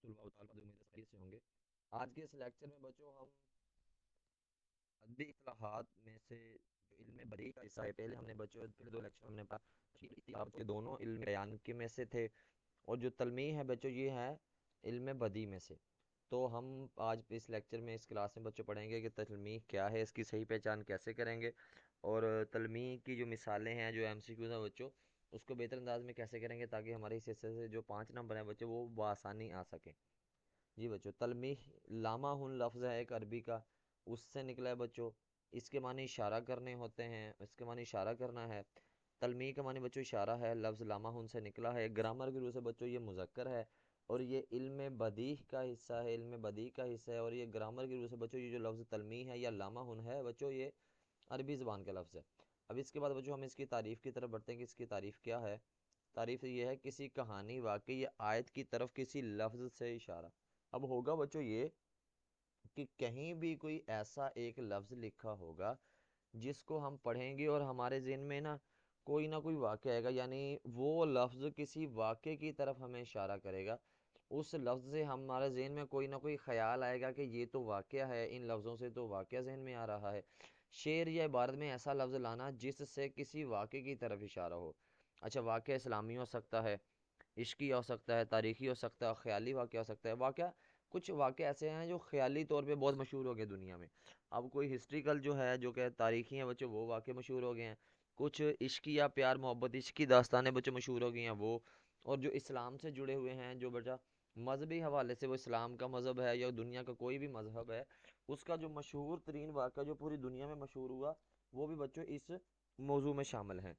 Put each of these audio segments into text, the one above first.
طلباء و طالبات امید ہے خیریت سے ہوں گے۔ آج کے اس لیکچر میں بچوں ہم ادبی اصطلاحات میں سے جو علم بدیع کا حصہ ہے، پہلے ہم نے بچوں پہلے دو لیکچر ہم نے تشریح کی آپ کے دونوں علم بیان کے میں سے تھے، اور جو تلمیح ہے بچوں یہ ہے علم بدیع میں سے۔ تو ہم آج اس لیکچر میں اس کلاس میں بچوں پڑھیں گے کہ تلمیح کیا ہے، اس کی صحیح پہچان کیسے کریں گے، اور تلمیح کی جو مثالیں ہیں، جو ایم سی کیوز ہیں بچوں، اس کو بہتر انداز میں کیسے کریں گے تاکہ ہمارے اس حصے سے جو 5 نمبر ہیں بچوں وہ بآسانی آ سکیں۔ جی بچوں، تلمیح لامہ ہن لفظ ہے ایک عربی کا، اس سے نکلا ہے بچوں۔ اس کے معنی اشارہ کرنے ہوتے ہیں، اس کے معنی اشارہ کرنا ہے۔ تلمیح کا معنی بچوں اشارہ ہے، لفظ لامہ ہن سے نکلا ہے، گرامر کی روح سے بچوں یہ مذکر ہے، اور یہ علم بدیع کا حصہ ہے، علم بدیع کا حصہ ہے، اور یہ گرامر کی روح سے بچوں یہ جو لفظ تلمیح ہے یا لامہ ہن ہے بچوں یہ عربی زبان کا لفظ ہے۔ اب اس کے بعد بچوں ہم اس کی تعریف کی طرف بڑھتے ہیں کہ اس کی تعریف کیا ہے۔ تعریف یہ ہے کسی کہانی، واقعی یا آیت کی طرف کسی لفظ سے اشارہ۔ اب ہوگا بچوں یہ کہ کہیں بھی کوئی ایسا ایک لفظ لکھا ہوگا جس کو ہم پڑھیں گے اور ہمارے ذہن میں نہ کوئی واقعہ آئے گا، یعنی وہ لفظ کسی واقعے کی طرف ہمیں اشارہ کرے گا، اس لفظ سے ہمارے ذہن میں کوئی نہ کوئی خیال آئے گا کہ یہ تو واقعہ ہے، ان لفظوں سے تو واقعہ ذہن میں آ رہا ہے۔ شعر یا عبارت میں ایسا لفظ لانا جس سے کسی واقعے کی طرف اشارہ ہو۔ اچھا، واقعہ اسلامی ہو سکتا ہے، عشقی ہو سکتا ہے، تاریخی ہو سکتا ہے، خیالی واقعہ ہو سکتا ہے۔ کچھ واقعے ایسے ہیں جو خیالی طور پہ بہت مشہور ہو گئے دنیا میں۔ اب کوئی ہسٹریکل جو ہے جو کہ تاریخی ہیں بچوں وہ واقعے مشہور ہو گئے ہیں، کچھ عشقی یا پیار محبت عشق کی داستانیں بچوں مشہور ہو گئی ہیں وہ، اور جو اسلام سے جڑے ہوئے ہیں جو بچہ مذہبی حوالے سے وہ اسلام کا مذہب ہے یا دنیا کا کوئی بھی مذہب ہے، اس کا جو مشہور ترین واقعہ جو پوری دنیا میں مشہور ہوا وہ بھی بچوں اس موضوع میں شامل ہیں۔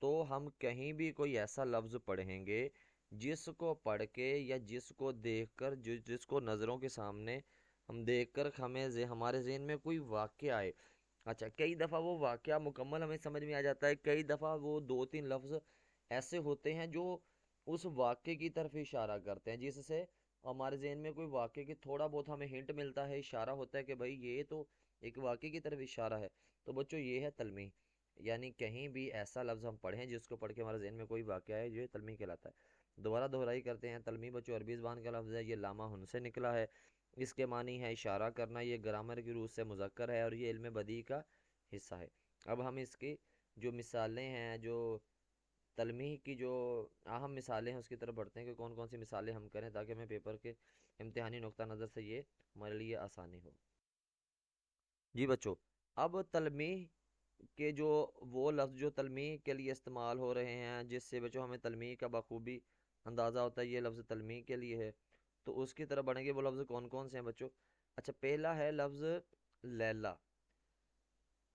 تو ہم کہیں بھی کوئی ایسا لفظ پڑھیں گے جس کو پڑھ کے یا جس کو دیکھ کر جس کو نظروں کے سامنے ہم دیکھ کر ہمارے ذہن میں کوئی واقعہ آئے۔ اچھا، کئی دفعہ وہ واقعہ مکمل ہمیں سمجھ میں آ جاتا ہے، کئی دفعہ وہ 2 3 لفظ ایسے ہوتے ہیں جو اس واقعے کی طرف اشارہ کرتے ہیں، جس سے ہمارے ذہن میں کوئی واقعے کی تھوڑا بہت ہمیں ہنٹ ملتا ہے، اشارہ ہوتا ہے کہ بھائی یہ تو ایک واقعے کی طرف اشارہ ہے۔ تو بچوں یہ ہے تلمیح، یعنی کہیں بھی ایسا لفظ ہم پڑھیں جس کو پڑھ کے ہمارے ذہن میں کوئی واقعہ ہے، یہ تلمیح کہلاتا ہے۔ دوبارہ دہرائی کرتے ہیں، تلمیح بچوں عربی زبان کا لفظ ہے، یہ لامہ ہن سے نکلا ہے، اس کے معنی ہے اشارہ کرنا، یہ گرامر کی روح سے مذکر ہے، اور یہ علم بدیع کا حصہ ہے۔ اب ہم اس کی جو مثالیں ہیں، جو تلمیح کی جو اہم مثالیں ہیں اس کی طرف بڑھتے ہیں کہ کون کون سی مثالیں ہم کریں تاکہ ہمیں پیپر کے امتحانی نقطہ نظر سے یہ ہمارے لیے آسانی ہو۔ جی بچوں، اب تلمیح کے جو وہ لفظ جو تلمیح کے لیے استعمال ہو رہے ہیں جس سے بچوں ہمیں تلمیح کا بخوبی اندازہ ہوتا ہے یہ لفظ تلمیح کے لیے ہے، تو اس کی طرف بڑھیں گے۔ وہ لفظ کون کون سے ہیں بچوں؟ اچھا، پہلا ہے لفظ لیلا۔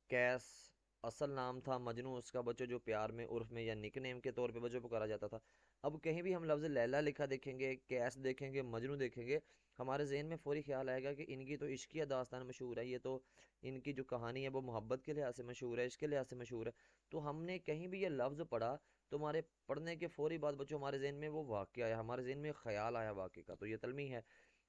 کیس اصل نام تھا، مجنوں اس کا بچوں جو پیار میں عرف میں یا نک نیم کے طور پہ بچوں پکارا جاتا تھا۔ اب کہیں بھی ہم لفظ لیلا لکھا دیکھیں گے، کیس دیکھیں گے، مجنوں دیکھیں گے، ہمارے ذہن میں فوری خیال آئے گا کہ ان کی تو عشقیہ داستان مشہور ہے، یہ تو ان کی جو کہانی ہے وہ محبت کے لحاظ سے مشہور ہے، عشق کے لحاظ سے مشہور ہے۔ تو ہم نے کہیں بھی یہ لفظ پڑھا تو ہمارے پڑھنے کے فوری بعد بچوں ہمارے ذہن میں وہ واقعہ آیا، ہمارے ذہن میں خیال آیا واقعے کا، تو یہ تلمیح ہے۔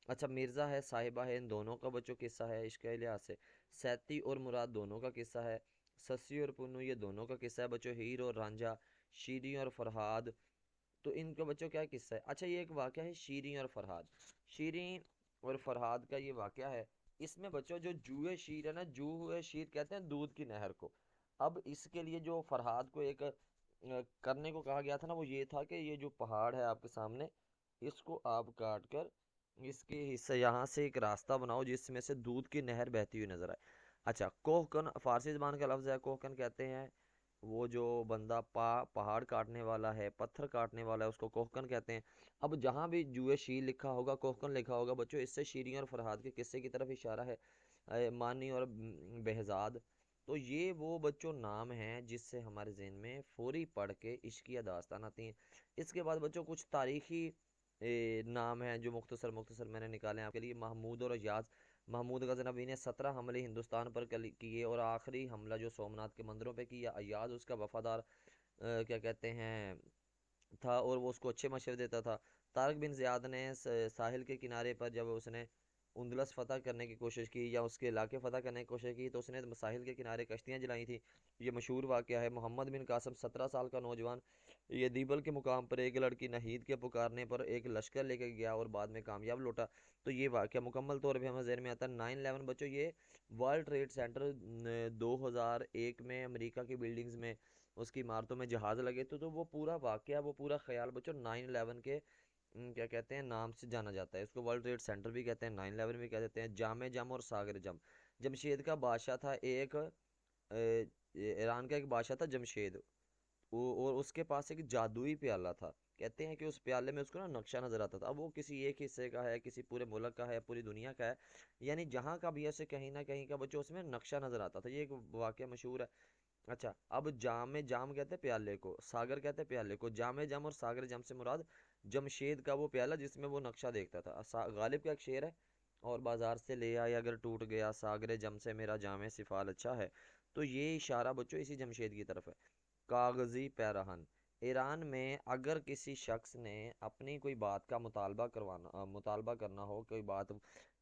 اچھا، مرزا ہے، صاحبہ ہے، ان دونوں کا بچوں قصہ ہے عشق کے لحاظ سے۔ سیتی اور مراد دونوں کا قصہ ہے۔ سسی اور پنو یہ دونوں کا قصہ ہے بچوں۔ ہیر اور رانجھا، شیریں اور فرہاد، تو ان کا بچوں کیا قصہ ہے؟ اچھا، یہ ایک واقعہ ہے شیریں اور فرہاد۔ شیریں اور فرہاد کا یہ واقعہ ہے، اس میں بچوں جو جوئے شیر ہے نا، جو ہوئے شیر کہتے ہیں دودھ کی نہر کو۔ اب اس کے لیے جو فرہاد کو ایک کرنے کو کہا گیا تھا نا، وہ یہ تھا کہ یہ جو پہاڑ ہے آپ کے سامنے، اس کو آپ کاٹ کر اس کے حصہ یہاں سے ایک راستہ بناؤ جس میں سے دودھ کی نہر بہتی ہوئی نظر آئے۔ اچھا، کوہکن فارسی زبان کا لفظ ہے، کوہکن کہتے ہیں وہ جو بندہ پہاڑ کاٹنے والا ہے، پتھر کاٹنے والا ہے، اس کو کوہکن کہتے ہیں۔ اب جہاں بھی جوئے شیر لکھا ہوگا، کوہکن لکھا ہوگا بچوں، اس سے شیریں اور فرہاد کے قصے کی طرف اشارہ ہے، مانی اور بہزاد۔ تو یہ وہ بچوں نام ہیں جس سے ہمارے ذہن میں فوری پڑھ کے عشقیہ داستان آتی ہیں۔ اس کے بعد بچوں کچھ تاریخی نام ہیں جو مختصر مختصر میں نے نکالے ہیں آپ کے لیے۔ محمود اور ایاز۔ محمود غزنوی نے 17 حملے ہندوستان پر کیے اور آخری حملہ جو سومنات کے مندروں پہ کیا، ایاز اس کا وفادار کیا کہتے ہیں تھا، اور وہ اس کو اچھے مشورے دیتا تھا۔ طارق بن زیاد نے ساحل کے کنارے پر جب اس نے اندلس فتح کرنے کی کوشش کی یا اس کے علاقے فتح کرنے کی کوشش کی تو اس نے ساحل کے کنارے کشتیاں جلائی تھیں، یہ مشہور واقعہ ہے۔ محمد بن قاسم 17 سال کا نوجوان یہ دیبل کے مقام پر ایک لڑکی نہید کے پکارنے پر ایک لشکر لے کے گیا اور بعد میں کامیاب لوٹا۔ تو یہ واقعہ مکمل طور پہ ہمیں ذہن میں آتا ہے 9/11 بچوں، یہ ورلڈ ٹریڈ سینٹر 2001 میں امریکہ کی بلڈنگز میں اس کی عمارتوں میں جہاز لگے تو وہ پورا واقعہ، وہ پورا خیال بچوں 9/11 کے کیا کہتے ہیں نام سے جانا جاتا ہے۔ اس کو ورلڈ ٹریڈ سینٹر بھی کہتے ہیں، 9/11 بھی کہتے ہیں، جام جم اور ساگر جم۔ جمشید کا بادشاہ تھا ایک ایران کا ایک بادشاہ تھا جمشید، اور اس کے پاس ایک جادوئی پیالہ تھا۔ کہتے ہیں کہ اس پیالے میں اس کو نا نقشہ نظر آتا تھا، اب وہ کسی ایک حصے کا ہے، کسی پورے ملک کا ہے، پوری دنیا کا ہے، یعنی جہاں کا بھی ایسے کہیں نہ کہیں کا بچوں اس میں نقشہ نظر آتا تھا۔ یہ ایک واقعہ مشہور ہے۔ اچھا، اب جام جام کہتے ہیں پیالے کو، ساگر کہتے ہیں پیالے کو، جام جم اور ساگر جم سے مراد جمشید کا وہ پیالہ جس میں وہ نقشہ دیکھتا تھا۔ غالب کا ایک شعر ہے، اور بازار سے لے آیا اگر ٹوٹ گیا، ساگر جم سے میرا جام سفال اچھا ہے۔ تو یہ اشارہ بچوں اسی جمشید کی طرف ہے۔ کاغذی پیراہن، ایران میں اگر کسی شخص نے اپنی کوئی بات کا مطالبہ کرنا ہو، کوئی بات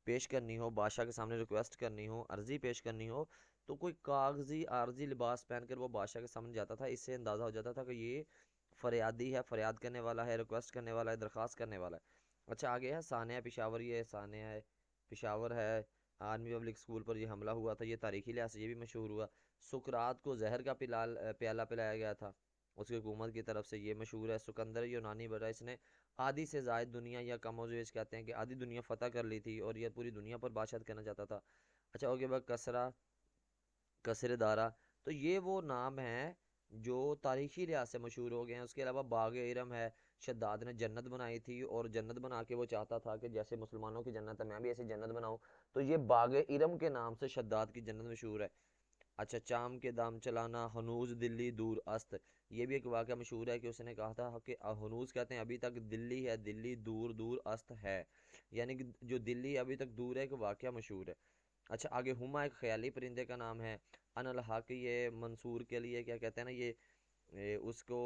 پیش کرنی ہو، بادشاہ کے سامنے ریکویسٹ کرنی ہو، عرضی پیش کرنی ہو، تو کوئی کاغذی عارضی لباس پہن کر وہ بادشاہ کے سامنے جاتا تھا۔ اس سے اندازہ ہو جاتا تھا کہ یہ فریادی ہے، فریاد کرنے والا ہے، ریکویسٹ کرنے والا ہے، درخواست کرنے والا ہے۔ اچھا، آگے ہے ثانیہ پشاور، یہ ثانیہ پشاور ہے، آرمی پبلک اسکول پر یہ حملہ ہوا تھا، یہ تاریخی لحاظ سے یہ بھی مشہور ہوا۔ سقراط کو زہر کا پیالہ پلایا گیا تھا اس کی حکومت کی طرف سے، یہ مشہور ہے۔ سکندر یونانی بڑا، اس نے آدھی سے زائد دنیا یا کم و بیش کہتے ہیں کہ آدھی دنیا فتح کر لی تھی اور یہ پوری دنیا پر بادشاہت کرنا چاہتا تھا۔ اچھا، اوکے بعد کسر دارا، تو یہ وہ نام ہیں جو تاریخی لحاظ سے مشہور ہو گئے ہیں۔ اس کے علاوہ باغ ارم ہے، شداد نے جنت بنائی تھی اور جنت بنا کے وہ چاہتا تھا کہ جیسے مسلمانوں کی جنت ہے میں بھی ایسی جنت بناؤں، تو یہ باغ ارم کے نام سے شداد کی جنت مشہور ہے۔ اچھا، چام کے دام چلانا، ہنوز دلی دور است، یہ بھی ایک واقعہ مشہور ہے کہ اس نے کہا تھا کہ ہنوز کہتے ہیں ابھی تک دلی ہے، دلی دور دور است ہے، یعنی کہ جو دلی ابھی تک دور ہے، ایک واقعہ مشہور ہے۔ اچھا، آگے ہما ایک خیالی پرندے کا نام ہے۔ ان الحق، یہ منصور کے لیے کیا کہتے ہیں نا، یہ اس کو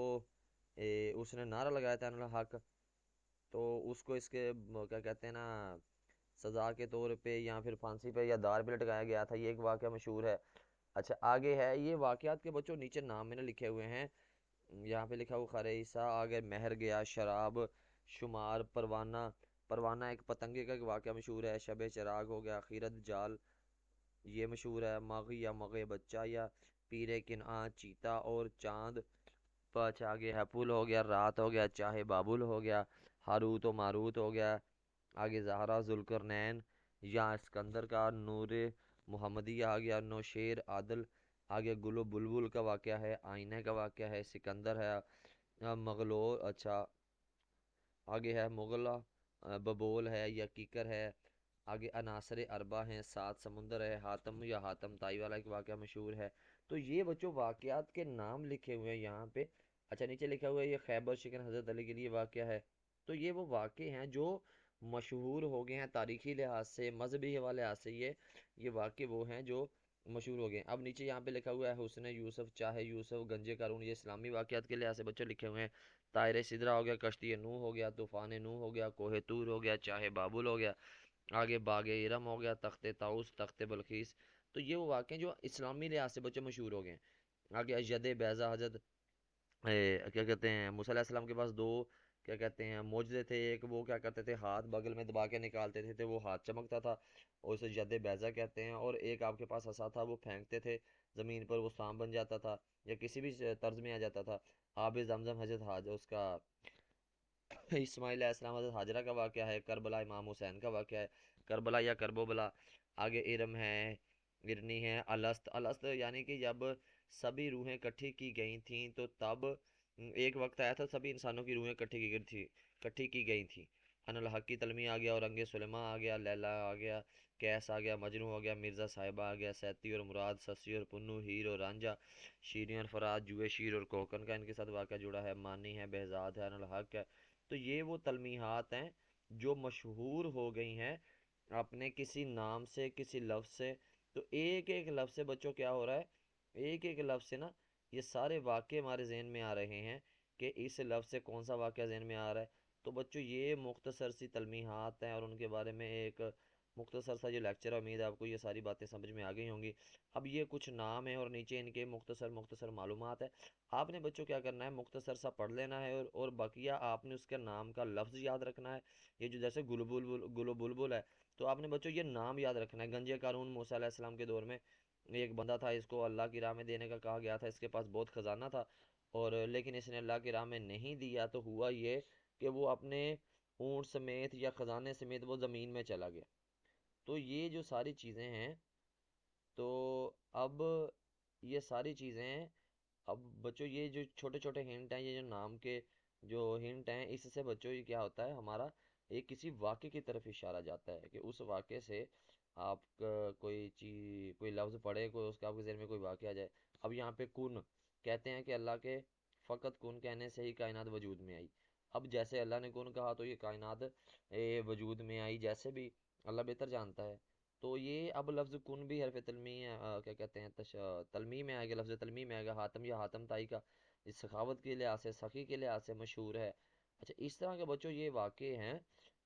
اس نے نعرہ لگایا تھا ان الحق، تو اس کو اس کے کیا کہتے ہیں نا سزا کے طور پہ یا پھر پھانسی پہ یا دار پہ لٹکایا گیا تھا، یہ ایک واقعہ مشہور ہے۔ اچھا، آگے ہے یہ واقعات کے بچوں نیچے نام میں نے لکھے ہوئے ہیں، یہاں پہ لکھا ہوا خریسا، آگے مہر گیا، شراب شمار، پروانہ، پروانہ ایک پتنگے کا ایک واقعہ مشہور ہے۔ شب چراغ ہو گیا، خیرت جال یہ مشہور ہے۔ مغ یا مغ بچہ یا پیرے کنعان، چیتا اور چاند پچ، آگے ہے پل ہو گیا، رات ہو گیا، چاہے بابل ہو گیا، ہاروت و ماروت ہو گیا۔ آگے زہرا ذوالقرنین یا اسکندر کا نور محمدی آ گیا، نوشیر عادل، آگے گلو بلبل کا واقعہ ہے، آئینہ کا واقعہ ہے، سکندر ہے، مغلو، اچھا آگے ہے مغلا، ببول ہے یا کیکر ہے، آگے عناصر اربع ہیں، سات سمندر ہے، حاتم یا حاتم تائی والا ایک واقعہ مشہور ہے۔ تو یہ بچوں واقعات کے نام لکھے ہوئے ہیں یہاں پہ۔ اچھا، نیچے لکھا ہوا ہے یہ خیبر شکن حضرت علی کے لیے واقعہ ہے۔ تو یہ وہ واقع ہیں جو مشہور ہو گئے ہیں تاریخی لحاظ سے، مذہبی حوالے لحاظ سے، یہ واقع وہ ہیں جو مشہور ہو گئے ہیں۔ اب نیچے یہاں پہ لکھا ہوا ہے حسن یوسف، چاہے یوسف، گنج قارون، یہ اسلامی واقعات کے لحاظ سے بچوں لکھے ہوئے ہیں۔ طائر سدرا ہو گیا، کشتی نوح ہو گیا، طوفان نوح ہو گیا، کوہ طور ہو گیا، چاہے بابل ہو گیا، آگے باغ ارم ہو گیا، تخت طاؤس، تخت بلخیس۔ تو یہ وہ واقع ہیں جو اسلامی لحاظ سے بچے مشہور ہو گئے ہیں۔ آگے ید بیضا، حضرت کیا کہتے ہیں موسیٰ علیہ السلام کے پاس دو کیا کہتے ہیں معجزے تھے، ایک وہ کیا کرتے تھے ہاتھ بغل میں دبا کے نکالتے تھے تو وہ ہاتھ چمکتا تھا اور اسے ید بیضا کہتے ہیں، اور ایک آپ کے پاس عصا تھا، وہ پھینکتے تھے زمین پر، وہ سانپ بن جاتا تھا یا کسی بھی طرز میں آ جاتا تھا۔ آب زمزم، حضرت حاج اس کا اسماعیل علیہ السلام حضرت حاجرہ کا واقعہ ہے۔ کربلا امام حسین کا واقعہ ہے، کربلا یا کربوبلا۔ آگے ارم ہے، ارنی ہے، الست، الست یعنی کہ جب سبھی روحیں کٹھی کی گئی تھیں تو تب ایک وقت آیا تھا سبھی انسانوں کی روحیں کٹھی کی گئی تھیں۔ ان الحق کی تلمی آ گیا، اورنگ سلمہ آ گیا، لیلا آ گیا، کیس آ گیا، مجنو ہو گیا، مرزا صاحبہ آ گیا، سیتی اور مراد، سسی اور پنو، ہیر اور رانجھا، شیریں اور فرات، جوئے شیر اور کوکن کا ان کے ساتھ واقعہ جڑا ہے، مانی ہے، بہزاد ہے، ان الحق ہے۔ تو یہ وہ تلمیحات ہیں جو مشہور ہو گئی ہیں اپنے کسی نام سے، کسی لفظ سے۔ تو ایک ایک لفظ سے بچوں کیا ہو رہا ہے، ایک ایک لفظ سے نا یہ سارے واقعے ہمارے ذہن میں آ رہے ہیں کہ اس لفظ سے کون سا واقعہ ذہن میں آ رہا ہے۔ تو بچوں یہ مختصر سی تلمیحات ہیں اور ان کے بارے میں ایک مختصر سا جو لیکچر ہے، امید ہے آپ کو یہ ساری باتیں سمجھ میں آ گئی ہوں گی۔ اب یہ کچھ نام ہیں اور نیچے ان کے مختصر مختصر معلومات ہے۔ آپ نے بچوں کیا کرنا ہے، مختصر سا پڑھ لینا ہے، اور بقیہ آپ نے اس کے نام کا لفظ یاد رکھنا ہے۔ یہ جو جیسے گلو بلبل ہے، تو آپ نے بچوں یہ نام یاد رکھنا ہے۔ گنجے قارون موسیٰ علیہ السلام کے دور میں ایک بندہ تھا، اس کو اللہ کی راہ میں دینے کا کہا گیا تھا، اس کے پاس بہت خزانہ تھا، اور لیکن اس نے اللہ کی راہ میں نہیں دیا، تو ہوا یہ کہ وہ اپنے اونٹ سمیت یا خزانے سمیت وہ زمین میں چلا گیا۔ تو یہ جو ساری چیزیں ہیں، تو اب یہ ساری چیزیں، اب بچوں یہ جو چھوٹے چھوٹے ہنٹ ہیں، یہ جو نام کے جو ہنٹ ہیں، اس سے بچوں یہ کیا ہوتا ہے، ہمارا ایک کسی واقعے کی طرف اشارہ جاتا ہے کہ اس واقعے سے آپ کا کوئی چیز، کوئی لفظ پڑھے، کوئی اس کا آپ کے ذہن میں کوئی واقعہ آ جائے۔ اب یہاں پہ کن کہتے ہیں کہ اللہ کے فقط کن کہنے سے ہی کائنات وجود میں آئی۔ اب جیسے اللہ نے کن کہا تو یہ کائنات وجود میں آئی، جیسے بھی اللہ بہتر جانتا ہے۔ تو یہ اب لفظ کن بھی حرف تلمی کیا کہتے ہیں تلمی میں آئے گا، لفظ تلمی میں آئے گا۔ حاتم یا حاتم تائی کا اس سخاوت کے لحاظ سے، سخی کے لحاظ سے مشہور ہے۔ اچھا، اس طرح کے بچوں یہ واقع ہیں۔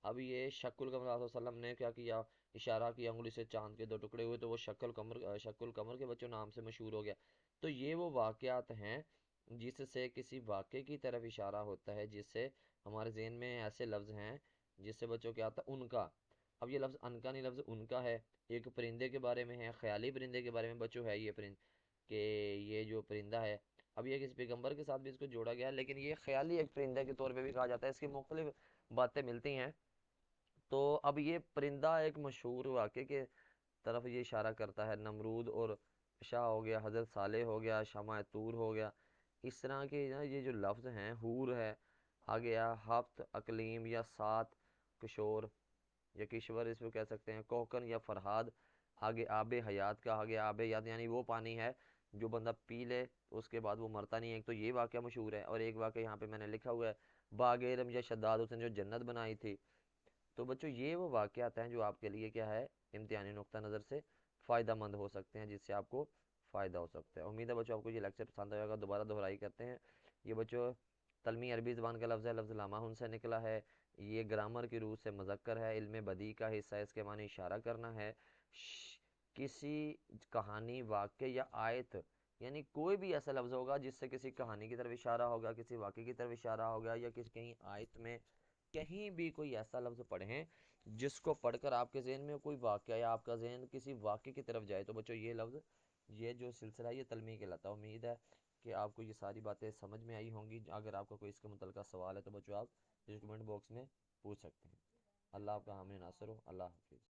اب یہ شک القمر، صلی اللہ علیہ وسلم نے کیا کیا، اشارہ کیا انگلی سے، چاند کے دو ٹکڑے ہوئے، تو وہ شک القمر کے بچوں نام سے مشہور ہو گیا۔ تو یہ وہ واقعات ہیں جس سے کسی واقعے کی طرف اشارہ ہوتا ہے، جس سے ہمارے ذہن میں ایسے لفظ ہیں جس سے بچوں کیا آتا ہے، ان کا۔ اب یہ لفظ ان کا نہیں، لفظ ان کا ہے۔ ایک پرندے کے بارے میں ہے، خیالی پرندے کے بارے میں بچوں ہے یہ پرند کہ یہ جو پرندہ ہے، اب یہ کسی پیغمبر کے ساتھ بھی اس کو جوڑا گیا ہے، لیکن یہ خیالی ایک پرندے کے طور پہ بھی کہا جاتا ہے، اس کی مختلف باتیں ملتی ہیں۔ تو اب یہ پرندہ ایک مشہور واقعے کے طرف یہ اشارہ کرتا ہے، نمرود اور شاہ ہو گیا، حضرت صالح ہو گیا، شمع طور ہو گیا، اس طرح کے نا یہ جو لفظ ہیں، حور ہے، آ گیا ہفت، اقلیم یا سات، کشور یا کشور اس کو کہہ سکتے ہیں، کوکن یا فرہاد، آگے آب حیات کا، آگے آب حیات یعنی وہ پانی ہے جو بندہ پی لے تو اس کے بعد وہ مرتا نہیں ہے۔ ایک تو یہ واقعہ مشہور ہے، اور ایک واقعہ یہاں پہ میں نے لکھا ہوا ہے، باغ ارم یا شداد، اس نے جو جنت بنائی تھی۔ تو بچوں یہ وہ واقعات ہیں جو آپ کے لیے کیا ہے، امتحانی نقطہ نظر سے فائدہ مند ہو سکتے ہیں، جس سے آپ کو فائدہ ہو سکتا ہے۔ امید ہے بچوں آپ کو یہ لیکچر پسند آئے گا۔ دوبارہ دہرائی کرتے ہیں، یہ بچوں تلمی عربی زبان کا لفظ ہے، لفظ لامہن سے نکلا ہے، یہ گرامر کی روح سے مذکر ہے، علم بدیع کا حصہ ہے، اس کے معنی اشارہ کرنا ہے۔ کسی کہانی، واقعے یا آیت، یعنی کوئی بھی ایسا لفظ ہوگا جس سے کسی کہانی کی طرف اشارہ ہوگا، کسی واقعے کی طرف اشارہ ہوگا، یا کسی کہیں آیت میں کہیں بھی کوئی ایسا لفظ پڑھیں جس کو پڑھ کر آپ کے ذہن میں کوئی واقعہ یا آپ کا ذہن کسی واقعے کی طرف جائے، تو بچوں یہ لفظ، یہ جو سلسلہ ہے، یہ تلمی کہلاتا ہے۔ امید ہے کہ آپ کو یہ ساری باتیں سمجھ میں آئی ہوں گی۔ اگر آپ کا کوئی اس کے متعلقہ سوال ہے تو بچوں آپ کمنٹ باکس میں پوچھ سکتے ہیں۔ اللہ آپ کا حامی ناصر ہو۔ اللہ حافظ۔